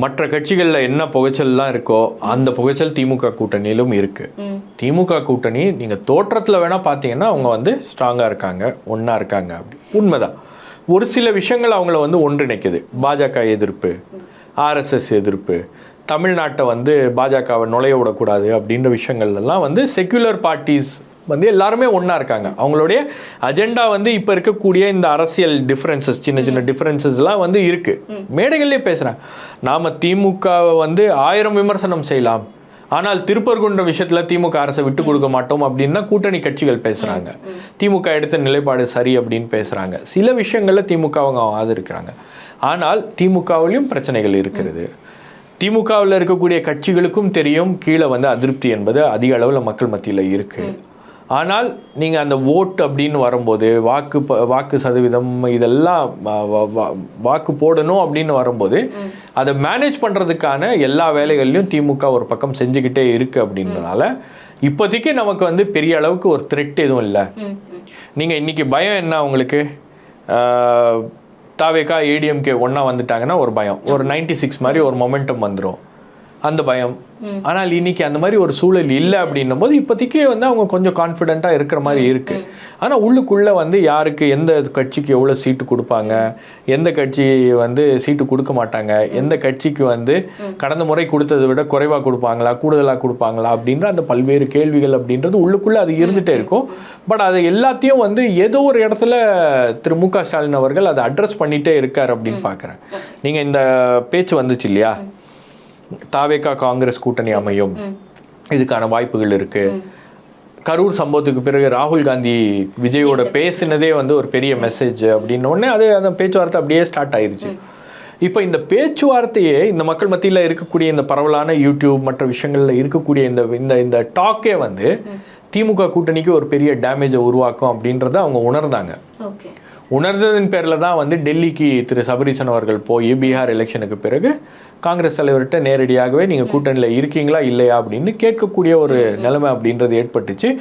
மற்ற கட்சிகளில் என்ன புகைச்சல்லாம் இருக்கோ அந்த புகைச்சல் திமுக கூட்டணியிலும் இருக்கு. திமுக கூட்டணி நீங்கள் தோற்றத்தில் வேணால் பார்த்தீங்கன்னா அவங்க வந்து ஸ்ட்ராங்காக இருக்காங்க, ஒன்றா இருக்காங்க. அப்படி உண்மைதான். ஒரு சில விஷயங்கள் அவங்கள வந்து ஒன்றிணைக்குது. பாஜக எதிர்ப்பு, ஆர்எஸ்எஸ் எதிர்ப்பு, தமிழ்நாட்டை வந்து பாஜகவை நுழைய விடக்கூடாது அப்படின்ற விஷயங்கள்லாம் வந்து செக்யுலர் பார்ட்டிஸ் வந்து எல்லாருமே ஒன்றா இருக்காங்க. அவங்களுடைய அஜெண்டா வந்து இப்போ இருக்கக்கூடிய இந்த அரசியல் டிஃப்ரென்சஸ், சின்ன சின்ன டிஃப்ரென்சஸ்லாம் வந்து இருக்குது. மேடைகள்லேயே பேசுகிறாங்க. நாம் திமுகவை வந்து 1000 விமர்சனம் செய்யலாம், ஆனால் திருப்பரங்குன்ற விஷயத்தில் திமுக அரசை விட்டு கொடுக்க மாட்டோம் அப்படின்னு தான் கூட்டணி கட்சிகள் பேசுகிறாங்க. திமுக எடுத்த நிலைப்பாடு சரி அப்படின்னு பேசுகிறாங்க. சில விஷயங்களில் திமுக அவங்க ஆதரிக்கிறாங்க. ஆனால் திமுகவிலையும் பிரச்சனைகள் இருக்கிறது. திமுகவில் இருக்கக்கூடிய கட்சிகளுக்கும் தெரியும் கீழே வந்து அதிருப்தி என்பது அதிக அளவில் மக்கள் மத்தியில் இருக்குது. ஆனால் நீங்கள் அந்த ஓட்டு அப்படின்னு வரும்போது வாக்கு சதவீதம் இதெல்லாம் வாக்கு போடணும் அப்படின்னு வரும்போது அதை மேனேஜ் பண்ணுறதுக்கான எல்லா வேலைகள்லையும் திமுக ஒரு பக்கம் செஞ்சுக்கிட்டே இருக்குது. அப்படின்றனால இப்போதைக்கு நமக்கு வந்து பெரிய அளவுக்கு ஒரு த்ரெட் எதுவும் இல்லை. நீங்கள் இன்றைக்கி பயம் என்ன உங்களுக்கு? தாவேகா ஏடிஎம்கே ஒன்றா வந்துட்டாங்கன்னா ஒரு பயம், ஒரு 96 மாதிரி ஒரு மொமெண்டம் வந்துடும், அந்த பயம். ஆனால் இன்னைக்கு அந்த மாதிரி ஒரு சூழல் இல்லை அப்படின்னும் போது இப்போதைக்கு வந்து அவங்க கொஞ்சம் கான்ஃபிடென்ட்டாக இருக்கிற மாதிரி இருக்குது. ஆனால் உள்ளுக்குள்ளே வந்து யாருக்கு எந்த கட்சிக்கு எவ்வளோ சீட்டு கொடுப்பாங்க, எந்த கட்சி வந்து சீட்டு கொடுக்க மாட்டாங்க, எந்த கட்சிக்கு வந்து கடந்த முறை கொடுத்ததை விட குறைவாக கொடுப்பாங்களா கூடுதலாக கொடுப்பாங்களா அப்படின்ற அந்த பல்வேறு கேள்விகள் அப்படின்றது உள்ளுக்குள்ளே அது இருந்துகிட்டே இருக்கும். பட் அதை எல்லாத்தையும் வந்து ஏதோ ஒரு இடத்துல திரு மு.க. ஸ்டாலின் அவர்கள் அதை அட்ரஸ் பண்ணிகிட்டே இருக்கார் அப்படின்னு பார்க்குறேன். நீங்கள் இந்த பேச்சு வந்துச்சு இல்லையா, தாவேகா காங்கிரஸ் கூட்டணி அமையும், இதுக்கான வாய்ப்புகள் இருக்கு. கரூர் சம்பவத்துக்கு பிறகு ராகுல் காந்தி விஜயோட பேசினதே வந்து ஒரு பெரிய மெசேஜ் அப்படின்னு உடனே அது அந்த பேச்சுவார்த்தை அப்படியே ஸ்டார்ட் ஆயிருச்சு. இப்போ இந்த பேச்சுவார்த்தையே இந்த மக்கள் மத்தியில் இருக்கக்கூடிய இந்த பரவலான யூடியூப் மற்ற விஷயங்கள்ல இருக்கக்கூடிய இந்த இந்த டாக்கே வந்து திமுக கூட்டணிக்கு ஒரு பெரிய டேமேஜை உருவாக்கும் அப்படின்றத அவங்க உணர்ந்தாங்க. உணர்ந்ததன் பேரில் தான் வந்து டெல்லிக்கு திரு சபரீசன் அவர்கள் போய் பீகார் எலெக்ஷனுக்கு பிறகு காங்கிரஸ் தலைவர்கிட்ட நேரடியாகவே நீங்கள் கூட்டணியில் இருக்கீங்களா இல்லையா அப்படின்னு கேட்கக்கூடிய ஒரு நிலைமை அப்படின்றது ஏற்பட்டுச்சு.